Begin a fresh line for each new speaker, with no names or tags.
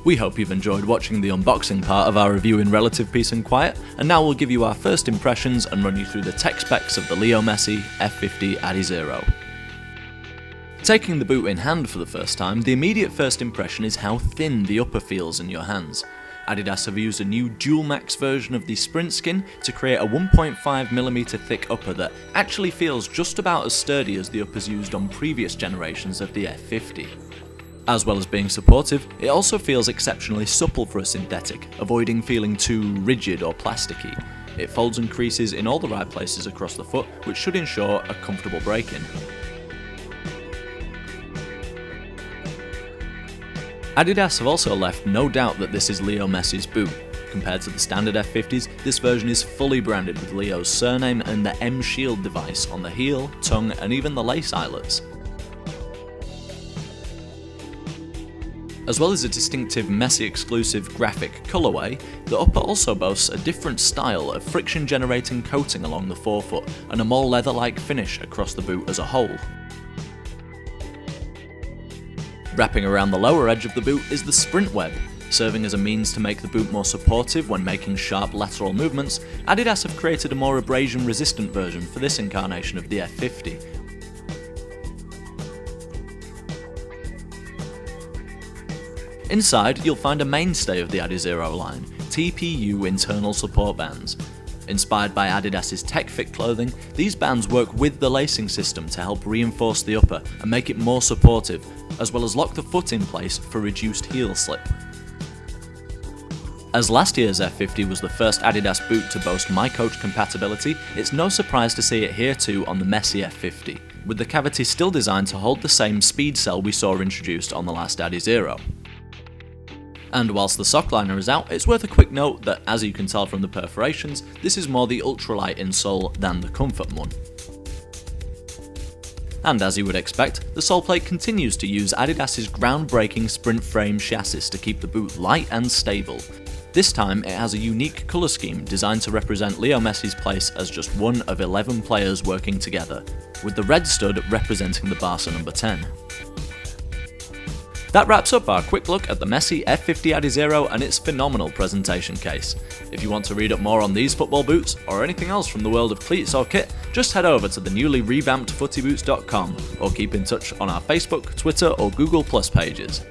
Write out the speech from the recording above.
We hope you've enjoyed watching the unboxing part of our review in relative peace and quiet, and now we'll give you our first impressions and run you through the tech specs of the Leo Messi F50 adiZero. Taking the boot in hand for the first time, the immediate first impression is how thin the upper feels in your hands. Adidas have used a new Dual Max version of the Sprint skin to create a 1.5mm thick upper that actually feels just about as sturdy as the uppers used on previous generations of the F50. As well as being supportive, it also feels exceptionally supple for a synthetic, avoiding feeling too rigid or plasticky. It folds and creases in all the right places across the foot, which should ensure a comfortable break-in. Adidas have also left no doubt that this is Leo Messi's boot. Compared to the standard F50s, this version is fully branded with Leo's surname and the M Shield device on the heel, tongue and even the lace eyelets. As well as a distinctive Messi exclusive graphic colourway, the upper also boasts a different style of friction generating coating along the forefoot and a more leather-like finish across the boot as a whole. Wrapping around the lower edge of the boot is the Sprint web. Serving as a means to make the boot more supportive when making sharp lateral movements, Adidas have created a more abrasion resistant version for this incarnation of the F50. Inside, you'll find a mainstay of the adiZero line, TPU internal support bands. Inspired by Adidas's Tech Fit clothing, these bands work with the lacing system to help reinforce the upper and make it more supportive, as well as lock the foot in place for reduced heel slip. As last year's F50 was the first Adidas boot to boast MyCoach compatibility, it's no surprise to see it here too on the Messi F50, with the cavity still designed to hold the same speed cell we saw introduced on the last adiZero. And whilst the sock liner is out, it's worth a quick note that, as you can tell from the perforations, this is more the Ultralight Insole than the Comfort one. And as you would expect, the sole plate continues to use Adidas's groundbreaking Sprint frame chassis to keep the boot light and stable. This time it has a unique colour scheme designed to represent Leo Messi's place as just one of 11 players working together, with the red stud representing the Barca number 10. That wraps up our quick look at the Messi F50 adiZero and its phenomenal presentation case. If you want to read up more on these football boots, or anything else from the world of cleats or kit, just head over to the newly revamped Footy-Boots.com, or keep in touch on our Facebook, Twitter or Google Plus pages.